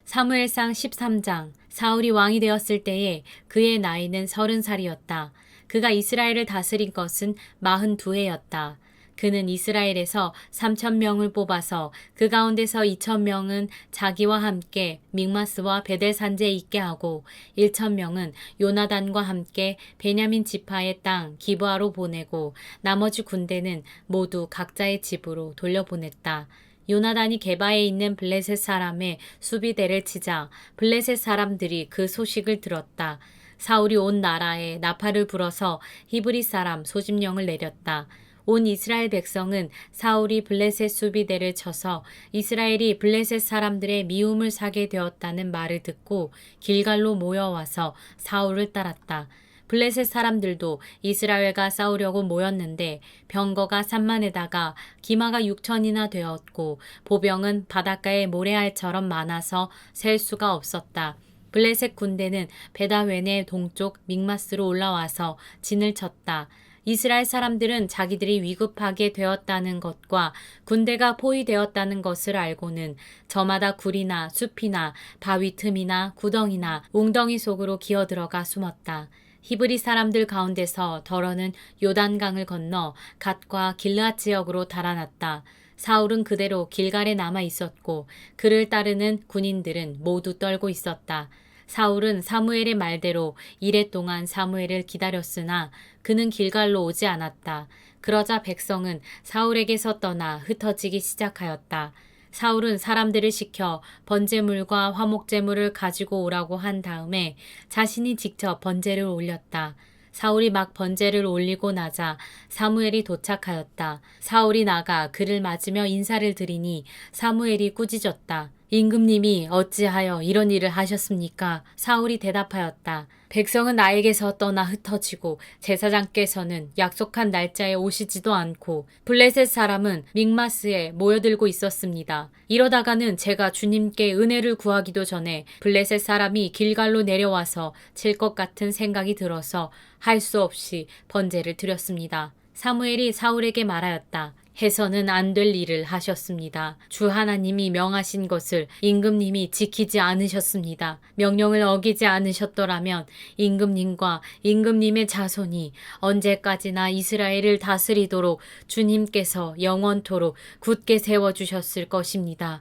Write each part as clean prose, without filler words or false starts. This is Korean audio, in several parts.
사무엘상 13장. 사울이 왕이 되었을 때에 그의 나이는 30살이었다. 그가 이스라엘을 다스린 것은 42해였다. 그는 이스라엘에서 3,000명을 뽑아서 그 가운데서 2,000명은 자기와 함께 믹마스와 베델 산지에 있게 하고 1,000명은 요나단과 함께 베냐민 지파의 땅 기브아로 보내고 나머지 군대는 모두 각자의 집으로 돌려보냈다. 요나단이 게바에 있는 블레셋 사람의 수비대를 치자 블레셋 사람들이 그 소식을 들었다. 사울이 온 나라에 나팔을 불어서 히브리 사람 소집령을 내렸다. 온 이스라엘 백성은 사울이 블레셋 수비대를 쳐서 이스라엘이 블레셋 사람들의 미움을 사게 되었다는 말을 듣고 길갈로 모여와서 사울을 따랐다. 블레셋 사람들도 이스라엘과 싸우려고 모였는데 병거가 산만에다가 기마가 6천이나 되었고 보병은 바닷가의 모래알처럼 많아서 셀 수가 없었다. 블레셋 군대는 베다웬의 동쪽 믹마스로 올라와서 진을 쳤다. 이스라엘 사람들은 자기들이 위급하게 되었다는 것과 군대가 포위되었다는 것을 알고는 저마다 굴이나 숲이나 바위 틈이나 구덩이나 웅덩이 속으로 기어들어가 숨었다. 히브리 사람들 가운데서 더러는 요단강을 건너 갓과 길르앗 지역으로 달아났다. 사울은 그대로 길갈에 남아 있었고 그를 따르는 군인들은 모두 떨고 있었다. 사울은 사무엘의 말대로 이레 동안 사무엘을 기다렸으나 그는 길갈로 오지 않았다. 그러자 백성은 사울에게서 떠나 흩어지기 시작하였다. 사울은 사람들을 시켜 번제물과 화목제물을 가지고 오라고 한 다음에 자신이 직접 번제를 올렸다. 사울이 막 번제를 올리고 나자 사무엘이 도착하였다. 사울이 나가 그를 맞으며 인사를 드리니 사무엘이 꾸짖었다. 임금님이 어찌하여 이런 일을 하셨습니까? 사울이 대답하였다. 백성은 나에게서 떠나 흩어지고 제사장께서는 약속한 날짜에 오시지도 않고 블레셋 사람은 믹마스에 모여들고 있었습니다. 이러다가는 제가 주님께 은혜를 구하기도 전에 블레셋 사람이 길갈로 내려와서 칠 것 같은 생각이 들어서 할 수 없이 번제를 드렸습니다. 사무엘이 사울에게 말하였다. 해서는 안 될 일을 하셨습니다. 주 하나님이 명하신 것을 임금님이 지키지 않으셨습니다. 명령을 어기지 않으셨더라면 임금님과 임금님의 자손이 언제까지나 이스라엘을 다스리도록 주님께서 영원토록 굳게 세워주셨을 것입니다.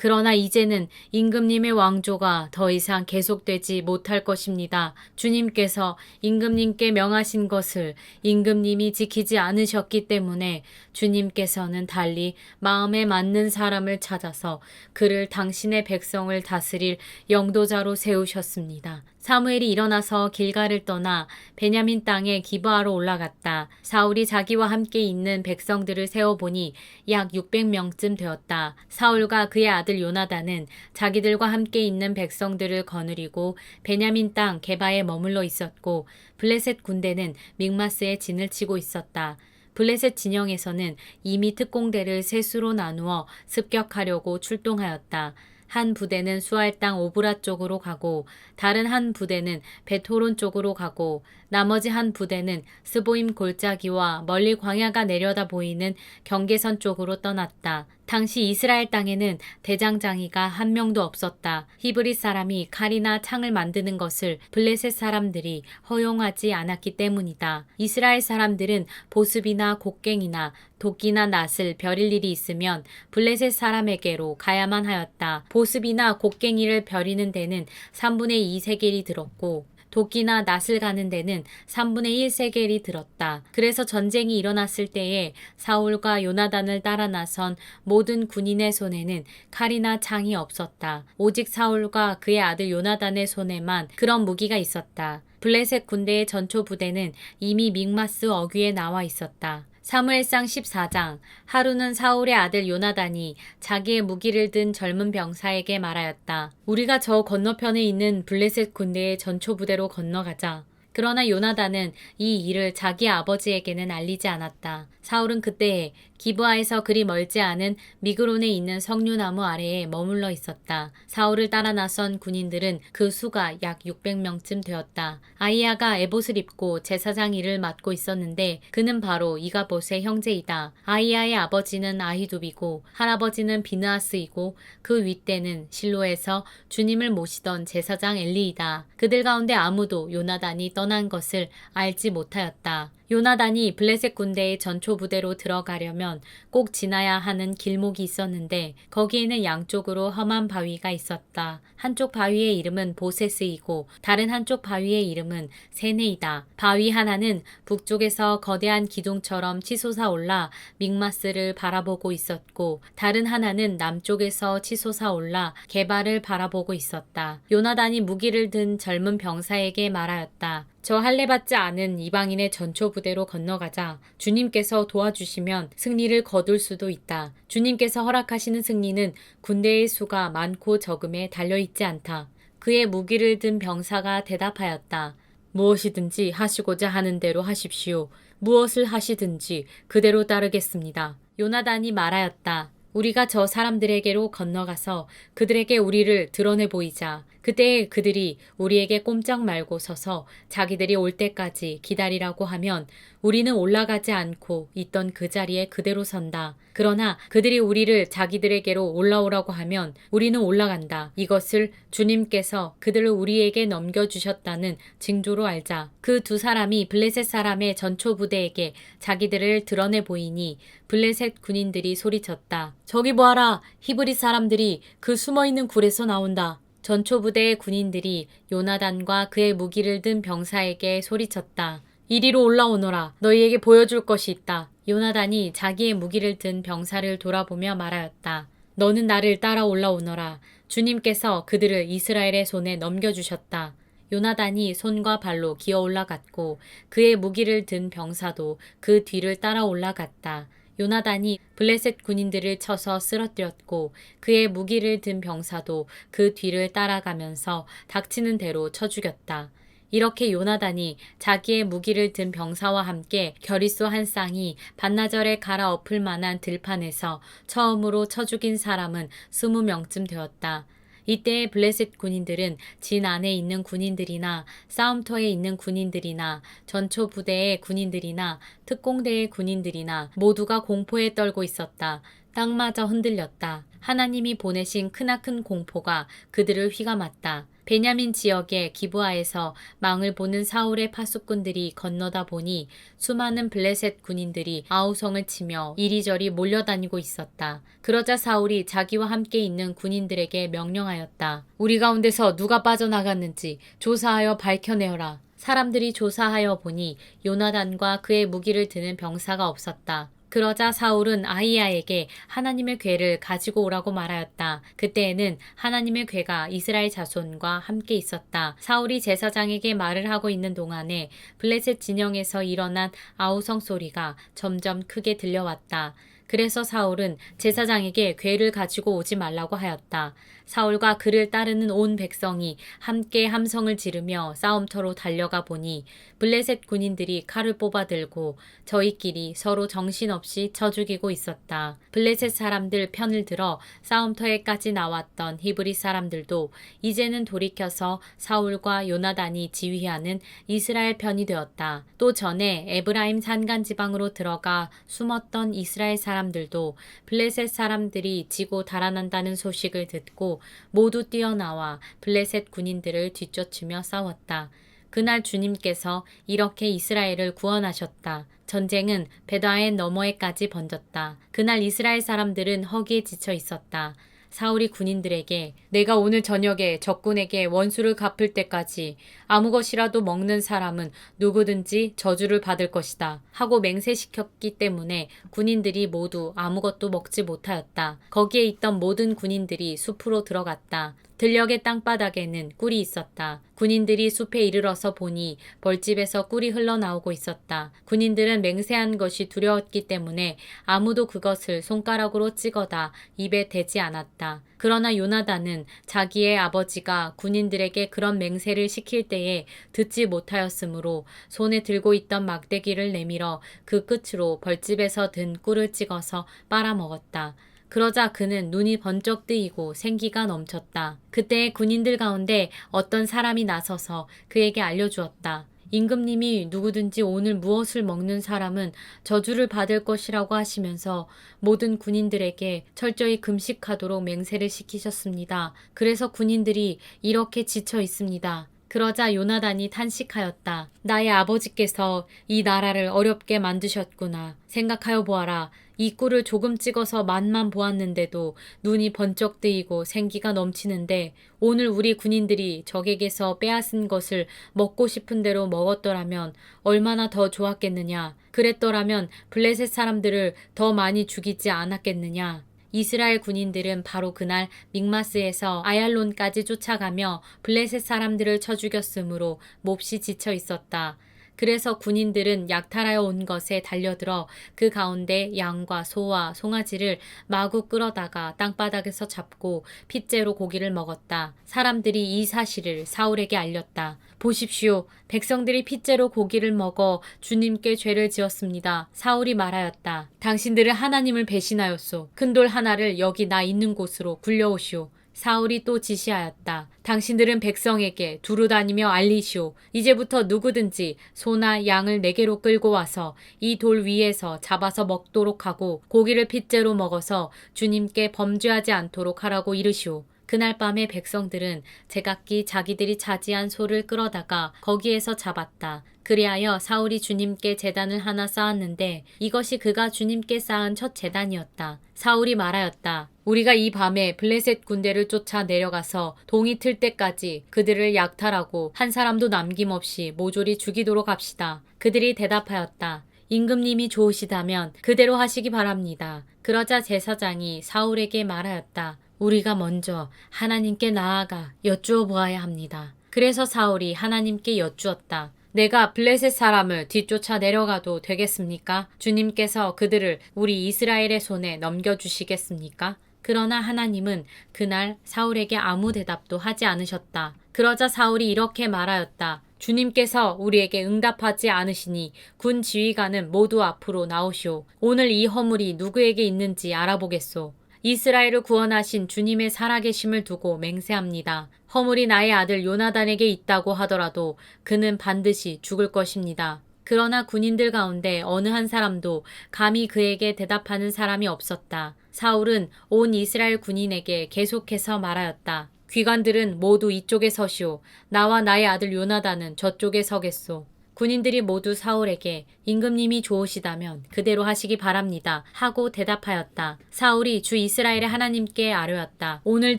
그러나 이제는 임금님의 왕조가 더 이상 계속되지 못할 것입니다. 주님께서 임금님께 명하신 것을 임금님이 지키지 않으셨기 때문에 주님께서는 달리 마음에 맞는 사람을 찾아서 그를 당신의 백성을 다스릴 영도자로 세우셨습니다. 사무엘이 일어나서 길갈을 떠나 베냐민 땅의 기브아로 올라갔다. 사울이 자기와 함께 있는 백성들을 세어보니 약 600명쯤 되었다. 사울과 그의 아들 요나단은 자기들과 함께 있는 백성들을 거느리고 베냐민 땅 게바에 머물러 있었고 블레셋 군대는 믹마스에 진을 치고 있었다. 블레셋 진영에서는 이미 특공대를 세 수로 나누어 습격하려고 출동하였다. 한 부대는 수알 땅 오브라 쪽으로 가고 다른 한 부대는 베토론 쪽으로 가고 나머지 한 부대는 스보임 골짜기와 멀리 광야가 내려다 보이는 경계선 쪽으로 떠났다. 당시 이스라엘 땅에는 대장장이가 한 명도 없었다. 히브리 사람이 칼이나 창을 만드는 것을 블레셋 사람들이 허용하지 않았기 때문이다. 이스라엘 사람들은 보습이나 곡괭이나 도끼나 낫을 벼릴 일이 있으면 블레셋 사람에게로 가야만 하였다. 보습이나 곡괭이를 벼리는 데는 3분의 2 세겔이 들었고 도끼나 낫을 가는 데는 3분의 1 세겔이 들었다. 그래서 전쟁이 일어났을 때에 사울과 요나단을 따라 나선 모든 군인의 손에는 칼이나 창이 없었다. 오직 사울과 그의 아들 요나단의 손에만 그런 무기가 있었다. 블레셋 군대의 전초 부대는 이미 믹마스 어귀에 나와 있었다. 사무엘상 14장. 하루는 사울의 아들 요나단이 자기의 무기를 든 젊은 병사에게 말하였다. 우리가 저 건너편에 있는 블레셋 군대의 전초 부대로 건너가자. 그러나 요나단은 이 일을 자기 아버지에게는 알리지 않았다. 사울은 그때에 기브아에서 그리 멀지 않은 미그론에 있는 석류나무 아래에 머물러 있었다. 사울을 따라 나선 군인들은 그 수가 약 600명쯤 되었다. 아이야가 에봇을 입고 제사장 일을 맡고 있었는데 그는 바로 이가봇의 형제이다. 아이야의 아버지는 아히두비고 할아버지는 비느하스이고 그 윗대는 실로에서 주님을 모시던 제사장 엘리이다. 그들 가운데 아무도 요나단이 떠난 것을 알지 못하였다. 요나단이 블레셋 군대의 전초 부대로 들어가려면 꼭 지나야 하는 길목이 있었는데 거기에는 양쪽으로 험한 바위가 있었다. 한쪽 바위의 이름은 보세스이고 다른 한쪽 바위의 이름은 세네이다. 바위 하나는 북쪽에서 거대한 기둥처럼 치솟아 올라 믹마스를 바라보고 있었고 다른 하나는 남쪽에서 치솟아 올라 게발을 바라보고 있었다. 요나단이 무기를 든 젊은 병사에게 말하였다. 저 할례받지 않은 이방인의 전초 부대로 건너가자. 주님께서 도와주시면 승리를 거둘 수도 있다. 주님께서 허락하시는 승리는 군대의 수가 많고 적음에 달려있지 않다. 그의 무기를 든 병사가 대답하였다. 무엇이든지 하시고자 하는 대로 하십시오. 무엇을 하시든지 그대로 따르겠습니다. 요나단이 말하였다. 우리가 저 사람들에게로 건너가서 그들에게 우리를 드러내 보이자. 그때 그들이 우리에게 꼼짝 말고 서서 자기들이 올 때까지 기다리라고 하면 우리는 올라가지 않고 있던 그 자리에 그대로 선다. 그러나 그들이 우리를 자기들에게로 올라오라고 하면 우리는 올라간다. 이것을 주님께서 그들을 우리에게 넘겨주셨다는 징조로 알자. 그 두 사람이 블레셋 사람의 전초 부대에게 자기들을 드러내 보이니 블레셋 군인들이 소리쳤다. 저기 보아라. 히브리 사람들이 그 숨어있는 굴에서 나온다. 전초 부대의 군인들이 요나단과 그의 무기를 든 병사에게 소리쳤다. 이리로 올라오너라. 너희에게 보여줄 것이 있다. 요나단이 자기의 무기를 든 병사를 돌아보며 말하였다. 너는 나를 따라 올라오너라. 주님께서 그들을 이스라엘의 손에 넘겨주셨다. 요나단이 손과 발로 기어 올라갔고 그의 무기를 든 병사도 그 뒤를 따라 올라갔다. 요나단이 블레셋 군인들을 쳐서 쓰러뜨렸고 그의 무기를 든 병사도 그 뒤를 따라가면서 닥치는 대로 쳐 죽였다. 이렇게 요나단이 자기의 무기를 든 병사와 함께 겨리소 한 쌍이 반나절에 갈아엎을 만한 들판에서 처음으로 쳐 죽인 사람은 20명쯤 되었다. 이때 블레셋 군인들은 진 안에 있는 군인들이나 싸움터에 있는 군인들이나 전초 부대의 군인들이나 특공대의 군인들이나 모두가 공포에 떨고 있었다. 땅마저 흔들렸다. 하나님이 보내신 크나큰 공포가 그들을 휘감았다. 베냐민 지역의 기브아에서 망을 보는 사울의 파수꾼들이 건너다 보니 수많은 블레셋 군인들이 아우성을 치며 이리저리 몰려다니고 있었다. 그러자 사울이 자기와 함께 있는 군인들에게 명령하였다. 우리 가운데서 누가 빠져나갔는지 조사하여 밝혀내어라. 사람들이 조사하여 보니 요나단과 그의 무기를 드는 병사가 없었다. 그러자 사울은 아히야에게 하나님의 궤를 가지고 오라고 말하였다. 그때에는 하나님의 궤가 이스라엘 자손과 함께 있었다. 사울이 제사장에게 말을 하고 있는 동안에 블레셋 진영에서 일어난 아우성 소리가 점점 크게 들려왔다. 그래서 사울은 제사장에게 궤를 가지고 오지 말라고 하였다. 사울과 그를 따르는 온 백성이 함께 함성을 지르며 싸움터로 달려가 보니 블레셋 군인들이 칼을 뽑아 들고 저희끼리 서로 정신없이 쳐 죽이고 있었다. 블레셋 사람들 편을 들어 싸움터에까지 나왔던 히브리 사람들도 이제는 돌이켜서 사울과 요나단이 지휘하는 이스라엘 편이 되었다. 또 전에 에브라임 산간 지방으로 들어가 숨었던 이스라엘 사람들도 블레셋 사람들이 지고 달아난다는 소식을 듣고 모두 뛰어나와 블레셋 군인들을 뒤쫓으며 싸웠다. 그날 주님께서 이렇게 이스라엘을 구원하셨다. 전쟁은 베다엔 너머에까지 번졌다. 그날 이스라엘 사람들은 허기에 지쳐 있었다. 사울이 군인들에게 내가 오늘 저녁에 적군에게 원수를 갚을 때까지 아무 것이라도 먹는 사람은 누구든지 저주를 받을 것이다 하고 맹세시켰기 때문에 군인들이 모두 아무것도 먹지 못하였다. 거기에 있던 모든 군인들이 숲으로 들어갔다. 들녘의 땅바닥에는 꿀이 있었다. 군인들이 숲에 이르러서 보니 벌집에서 꿀이 흘러나오고 있었다. 군인들은 맹세한 것이 두려웠기 때문에 아무도 그것을 손가락으로 찍어다 입에 대지 않았다. 그러나 요나단은 자기의 아버지가 군인들에게 그런 맹세를 시킬 때에 듣지 못하였으므로 손에 들고 있던 막대기를 내밀어 그 끝으로 벌집에서 든 꿀을 찍어서 빨아먹었다. 그러자 그는 눈이 번쩍 뜨이고 생기가 넘쳤다. 그때 군인들 가운데 어떤 사람이 나서서 그에게 알려주었다. 임금님이 누구든지 오늘 무엇을 먹는 사람은 저주를 받을 것이라고 하시면서 모든 군인들에게 철저히 금식하도록 맹세를 시키셨습니다. 그래서 군인들이 이렇게 지쳐 있습니다. 그러자 요나단이 탄식하였다. 나의 아버지께서 이 나라를 어렵게 만드셨구나. 생각하여 보아라. 이 꿀을 조금 찍어서 맛만 보았는데도 눈이 번쩍 뜨이고 생기가 넘치는데 오늘 우리 군인들이 적에게서 빼앗은 것을 먹고 싶은 대로 먹었더라면 얼마나 더 좋았겠느냐. 그랬더라면 블레셋 사람들을 더 많이 죽이지 않았겠느냐. 이스라엘 군인들은 바로 그날 믹마스에서 아얄론까지 쫓아가며 블레셋 사람들을 쳐 죽였으므로 몹시 지쳐 있었다. 그래서 군인들은 약탈하여 온 것에 달려들어 그 가운데 양과 소와 송아지를 마구 끌어다가 땅바닥에서 잡고 핏째로 고기를 먹었다. 사람들이 이 사실을 사울에게 알렸다. 보십시오. 백성들이 핏째로 고기를 먹어 주님께 죄를 지었습니다. 사울이 말하였다. 당신들은 하나님을 배신하였소. 큰 돌 하나를 여기 나 있는 곳으로 굴려오시오. 사울이 또 지시하였다. 당신들은 백성에게 두루 다니며 알리시오. 이제부터 누구든지 소나 양을 내게로 끌고 와서 이 돌 위에서 잡아서 먹도록 하고 고기를 핏째로 먹어서 주님께 범죄하지 않도록 하라고 이르시오. 그날 밤에 백성들은 제각기 자기들이 차지한 소를 끌어다가 거기에서 잡았다. 그리하여 사울이 주님께 제단을 하나 쌓았는데 이것이 그가 주님께 쌓은 첫 제단이었다. 사울이 말하였다. 우리가 이 밤에 블레셋 군대를 쫓아 내려가서 동이 틀 때까지 그들을 약탈하고 한 사람도 남김없이 모조리 죽이도록 합시다. 그들이 대답하였다. 임금님이 좋으시다면 그대로 하시기 바랍니다. 그러자 제사장이 사울에게 말하였다. 우리가 먼저 하나님께 나아가 여쭈어 보아야 합니다. 그래서 사울이 하나님께 여쭈었다. 내가 블레셋 사람을 뒤쫓아 내려가도 되겠습니까? 주님께서 그들을 우리 이스라엘의 손에 넘겨주시겠습니까? 그러나 하나님은 그날 사울에게 아무 대답도 하지 않으셨다. 그러자 사울이 이렇게 말하였다. 주님께서 우리에게 응답하지 않으시니 군 지휘관은 모두 앞으로 나오시오. 오늘 이 허물이 누구에게 있는지 알아보겠소. 이스라엘을 구원하신 주님의 살아계심을 두고 맹세합니다. 허물이 나의 아들 요나단에게 있다고 하더라도 그는 반드시 죽을 것입니다. 그러나 군인들 가운데 어느 한 사람도 감히 그에게 대답하는 사람이 없었다. 사울은 온 이스라엘 군인에게 계속해서 말하였다. 귀관들은 모두 이쪽에 서시오. 나와 나의 아들 요나단은 저쪽에 서겠소. 군인들이 모두 사울에게 임금님이 좋으시다면 그대로 하시기 바랍니다 하고 대답하였다. 사울이 주 이스라엘의 하나님께 아뢰었다. 오늘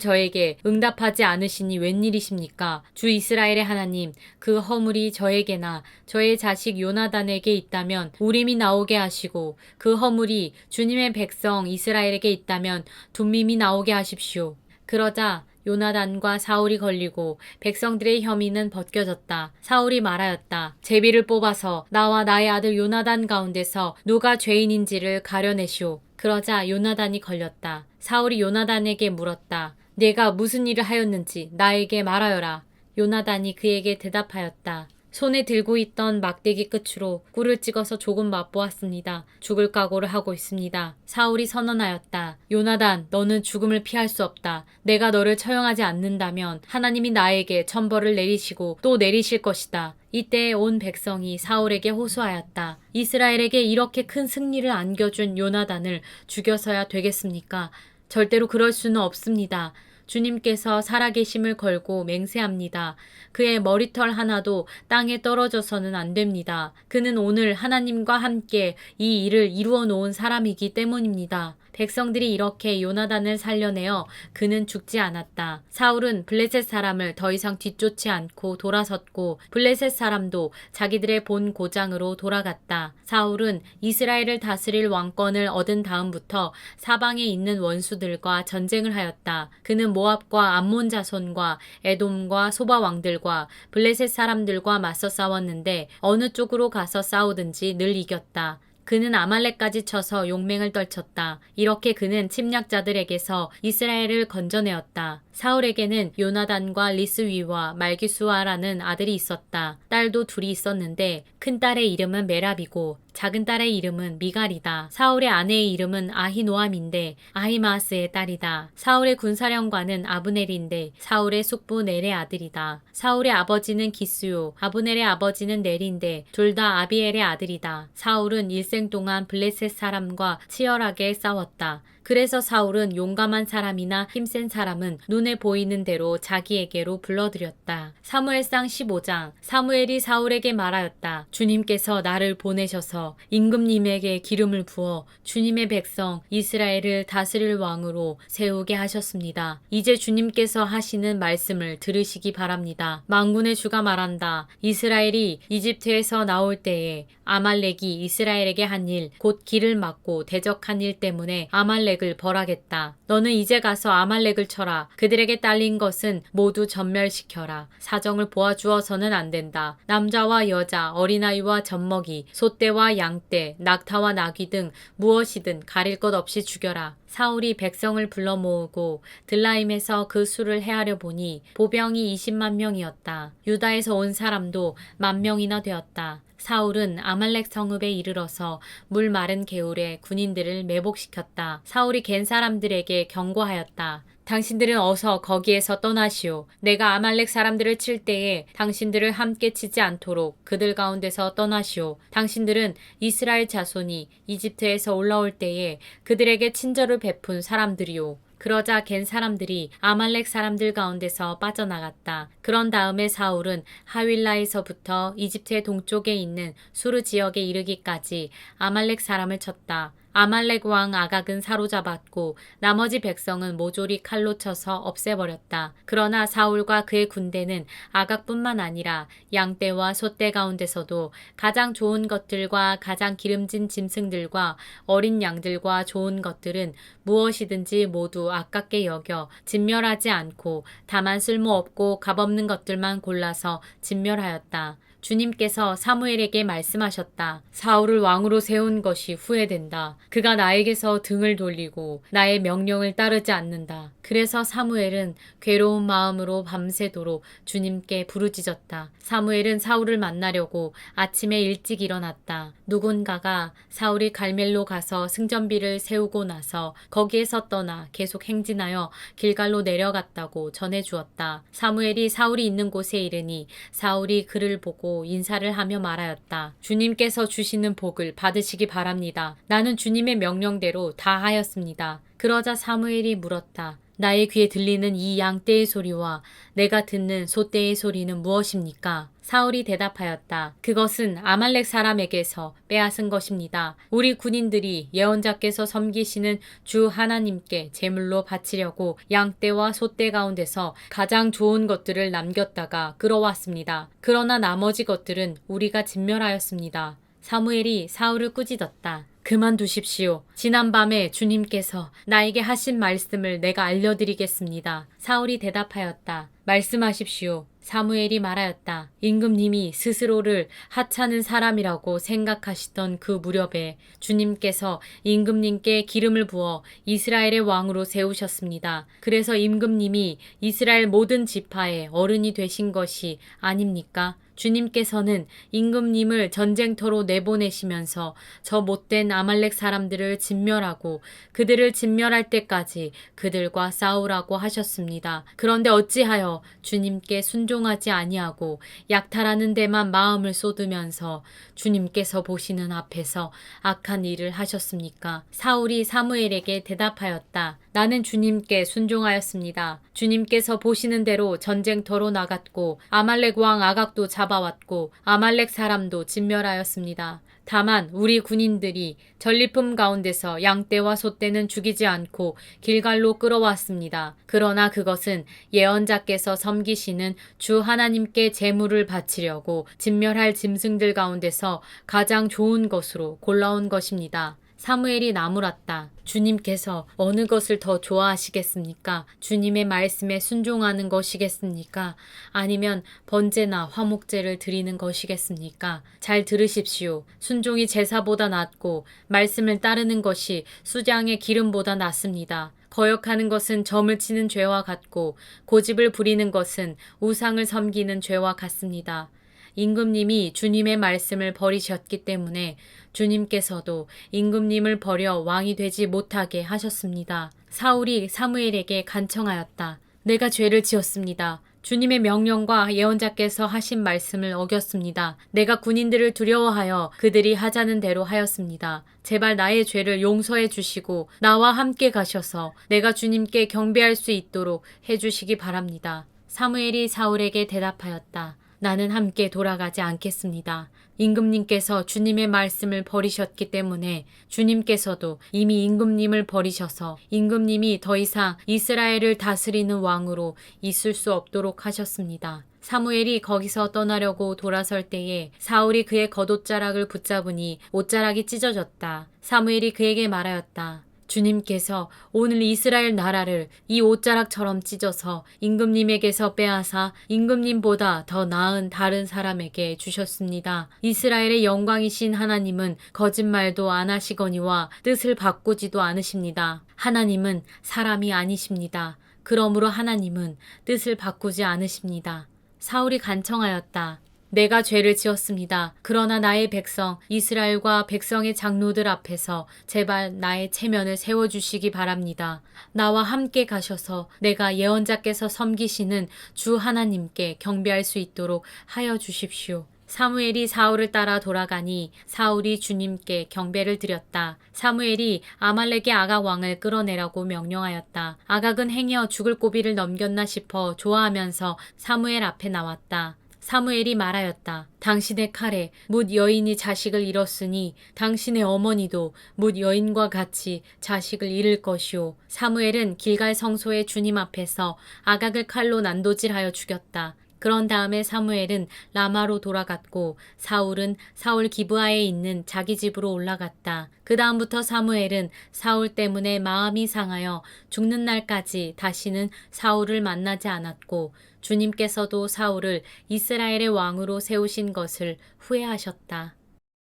저에게 응답하지 않으시니 웬일이십니까? 주 이스라엘의 하나님, 그 허물이 저에게나 저의 자식 요나단에게 있다면 우림이 나오게 하시고 그 허물이 주님의 백성 이스라엘에게 있다면 둠밈이 나오게 하십시오. 그러자 요나단과 사울이 걸리고 백성들의 혐의는 벗겨졌다. 사울이 말하였다. 제비를 뽑아서 나와 나의 아들 요나단 가운데서 누가 죄인인지를 가려내시오. 그러자 요나단이 걸렸다. 사울이 요나단에게 물었다. 네가 무슨 일을 하였는지 나에게 말하여라. 요나단이 그에게 대답하였다. 손에 들고 있던 막대기 끝으로 꿀을 찍어서 조금 맛보았습니다. 죽을 각오를 하고 있습니다. 사울이 선언하였다. 요나단, 너는 죽음을 피할 수 없다. 내가 너를 처형하지 않는다면 하나님이 나에게 천벌을 내리시고 또 내리실 것이다. 이때 온 백성이 사울에게 호소하였다. 이스라엘에게 이렇게 큰 승리를 안겨준 요나단을 죽여서야 되겠습니까? 절대로 그럴 수는 없습니다. 주님께서 살아계심을 걸고 맹세합니다. 그의 머리털 하나도 땅에 떨어져서는 안 됩니다. 그는 오늘 하나님과 함께 이 일을 이루어 놓은 사람이기 때문입니다. 백성들이 이렇게 요나단을 살려내어 그는 죽지 않았다. 사울은 블레셋 사람을 더 이상 뒤쫓지 않고 돌아섰고 블레셋 사람도 자기들의 본 고장으로 돌아갔다. 사울은 이스라엘을 다스릴 왕권을 얻은 다음부터 사방에 있는 원수들과 전쟁을 하였다. 그는 모압과 암몬 자손과 에돔과 소바 왕들과 블레셋 사람들과 맞서 싸웠는데 어느 쪽으로 가서 싸우든지 늘 이겼다. 그는 아말렉까지 쳐서 용맹을 떨쳤다. 이렇게 그는 침략자들에게서 이스라엘을 건져내었다. 사울에게는 요나단과 리스위와 말기수아라는 아들이 있었다. 딸도 둘이 있었는데 큰 딸의 이름은 메랍이고 작은 딸의 이름은 미갈이다. 사울의 아내의 이름은 아히노암인데 아히마아스의 딸이다. 사울의 군사령관은 아브넬인데 사울의 숙부 넬의 아들이다. 사울의 아버지는 기스요, 아브넬의 아버지는 넬인데 둘 다 아비엘의 아들이다. 사울은 일생 동안 블레셋 사람과 치열하게 싸웠다. 그래서 사울은 용감한 사람이나 힘센 사람은 눈에 보이는 대로 자기에게로 불러들였다. 사무엘상 15장. 사무엘이 사울에게 말하였다. 주님께서 나를 보내셔서 임금님에게 기름을 부어 주님의 백성 이스라엘을 다스릴 왕으로 세우게 하셨습니다. 이제 주님께서 하시는 말씀을 들으시기 바랍니다. 만군의 주가 말한다. 이스라엘이 이집트에서 나올 때에 아말렉이 이스라엘에게 한 일, 곧 길을 막고 대적한 일 때문에 아말렉을 벌하겠다. 너는 이제 가서 아말렉을 쳐라. 그들에게 딸린 것은 모두 전멸시켜라. 사정을 보아주어서는 안 된다. 남자와 여자, 어린아이와 젖먹이, 소떼와 양떼, 낙타와 나귀 등 무엇이든 가릴 것 없이 죽여라. 사울이 백성을 불러 모으고 들라임에서 그 수를 헤아려 보니 보병이 20만 명이었다. 유다에서 온 사람도 10,000명이나 되었다. 사울은 아말렉 성읍에 이르러서 물 마른 개울에 군인들을 매복시켰다. 사울이 갠 사람들에게 경고하였다. 당신들은 어서 거기에서 떠나시오. 내가 아말렉 사람들을 칠 때에 당신들을 함께 치지 않도록 그들 가운데서 떠나시오. 당신들은 이스라엘 자손이 이집트에서 올라올 때에 그들에게 친절을 베푼 사람들이오. 그러자 갠 사람들이 아말렉 사람들 가운데서 빠져나갔다. 그런 다음에 사울은 하윌라에서부터 이집트의 동쪽에 있는 수르 지역에 이르기까지 아말렉 사람을 쳤다. 아말렉 왕 아각은 사로잡았고 나머지 백성은 모조리 칼로 쳐서 없애버렸다. 그러나 사울과 그의 군대는 아각뿐만 아니라 양떼와 소떼 가운데서도 가장 좋은 것들과 가장 기름진 짐승들과 어린 양들과 좋은 것들은 무엇이든지 모두 아깝게 여겨 진멸하지 않고 다만 쓸모없고 값없는 것들만 골라서 진멸하였다. 주님께서 사무엘에게 말씀하셨다. 사울을 왕으로 세운 것이 후회된다. 그가 나에게서 등을 돌리고 나의 명령을 따르지 않는다. 그래서 사무엘은 괴로운 마음으로 밤새도록 주님께 부르짖었다. 사무엘은 사울을 만나려고 아침에 일찍 일어났다. 누군가가 사울이 갈멜로 가서 승전비를 세우고 나서 거기에서 떠나 계속 행진하여 길갈로 내려갔다고 전해주었다. 사무엘이 사울이 있는 곳에 이르니 사울이 그를 보고 인사를 하며 말하였다. 주님께서 주시는 복을 받으시기 바랍니다. 나는 주님의 명령대로 다 하였습니다. 그러자 사무엘이 물었다. 나의 귀에 들리는 이 양떼의 소리와 내가 듣는 소떼의 소리는 무엇입니까? 사울이 대답하였다. 그것은 아말렉 사람에게서 빼앗은 것입니다. 우리 군인들이 예언자께서 섬기시는 주 하나님께 제물로 바치려고 양떼와 소떼 가운데서 가장 좋은 것들을 남겼다가 끌어왔습니다. 그러나 나머지 것들은 우리가 진멸하였습니다. 사무엘이 사울을 꾸짖었다. 그만두십시오. 지난밤에 주님께서 나에게 하신 말씀을 내가 알려드리겠습니다. 사울이 대답하였다. 말씀하십시오. 사무엘이 말하였다. 임금님이 스스로를 하찮은 사람이라고 생각하시던 그 무렵에 주님께서 임금님께 기름을 부어 이스라엘의 왕으로 세우셨습니다. 그래서 임금님이 이스라엘 모든 지파의 어른이 되신 것이 아닙니까? 주님께서는 임금님을 전쟁터로 내보내시면서 저 못된 아말렉 사람들을 진멸하고 그들을 진멸할 때까지 그들과 싸우라고 하셨습니다. 그런데 어찌하여 주님께 순종하지 아니하고 약탈하는 데만 마음을 쏟으면서 주님께서 보시는 앞에서 악한 일을 하셨습니까? 사울이 사무엘에게 대답하였다. 나는 주님께 순종하였습니다. 주님께서 보시는 대로 전쟁터로 나갔고 아말렉 왕 아각도 잡아왔고 아말렉 사람도 진멸하였습니다. 다만 우리 군인들이 전리품 가운데서 양떼와 소떼는 죽이지 않고 길갈로 끌어왔습니다. 그러나 그것은 예언자께서 섬기시는 주 하나님께 제물을 바치려고 진멸할 짐승들 가운데서 가장 좋은 것으로 골라온 것입니다. 사무엘이 나무랐다. 주님께서 어느 것을 더 좋아하시겠습니까? 주님의 말씀에 순종하는 것이겠습니까? 아니면 번제나 화목제를 드리는 것이겠습니까? 잘 들으십시오. 순종이 제사보다 낫고 말씀을 따르는 것이 수장의 기름보다 낫습니다. 거역하는 것은 점을 치는 죄와 같고 고집을 부리는 것은 우상을 섬기는 죄와 같습니다. 임금님이 주님의 말씀을 버리셨기 때문에 주님께서도 임금님을 버려 왕이 되지 못하게 하셨습니다. 사울이 사무엘에게 간청하였다. 내가 죄를 지었습니다. 주님의 명령과 예언자께서 하신 말씀을 어겼습니다. 내가 군인들을 두려워하여 그들이 하자는 대로 하였습니다. 제발 나의 죄를 용서해 주시고 나와 함께 가셔서 내가 주님께 경배할 수 있도록 해주시기 바랍니다. 사무엘이 사울에게 대답하였다. 나는 함께 돌아가지 않겠습니다. 임금님께서 주님의 말씀을 버리셨기 때문에 주님께서도 이미 임금님을 버리셔서 임금님이 더 이상 이스라엘을 다스리는 왕으로 있을 수 없도록 하셨습니다. 사무엘이 거기서 떠나려고 돌아설 때에 사울이 그의 겉옷자락을 붙잡으니 옷자락이 찢어졌다. 사무엘이 그에게 말하였다. 주님께서 오늘 이스라엘 나라를 이 옷자락처럼 찢어서 임금님에게서 빼앗아 임금님보다 더 나은 다른 사람에게 주셨습니다. 이스라엘의 영광이신 하나님은 거짓말도 안 하시거니와 뜻을 바꾸지도 않으십니다. 하나님은 사람이 아니십니다. 그러므로 하나님은 뜻을 바꾸지 않으십니다. 사울이 간청하였다. 내가 죄를 지었습니다. 그러나 나의 백성 이스라엘과 백성의 장로들 앞에서 제발 나의 체면을 세워주시기 바랍니다. 나와 함께 가셔서 내가 예언자께서 섬기시는 주 하나님께 경배할 수 있도록 하여 주십시오. 사무엘이 사울을 따라 돌아가니 사울이 주님께 경배를 드렸다. 사무엘이 아말렉의 아각 왕을 끌어내라고 명령하였다. 아각은 행여 죽을 고비를 넘겼나 싶어 좋아하면서 사무엘 앞에 나왔다. 사무엘이 말하였다. 당신의 칼에 뭇 여인이 자식을 잃었으니 당신의 어머니도 뭇 여인과 같이 자식을 잃을 것이오. 사무엘은 길갈 성소의 주님 앞에서 아각을 칼로 난도질하여 죽였다. 그런 다음에 사무엘은 라마로 돌아갔고 사울은 사울 기브아에 있는 자기 집으로 올라갔다. 그 다음부터 사무엘은 사울 때문에 마음이 상하여 죽는 날까지 다시는 사울을 만나지 않았고 주님께서도 사울을 이스라엘의 왕으로 세우신 것을 후회하셨다.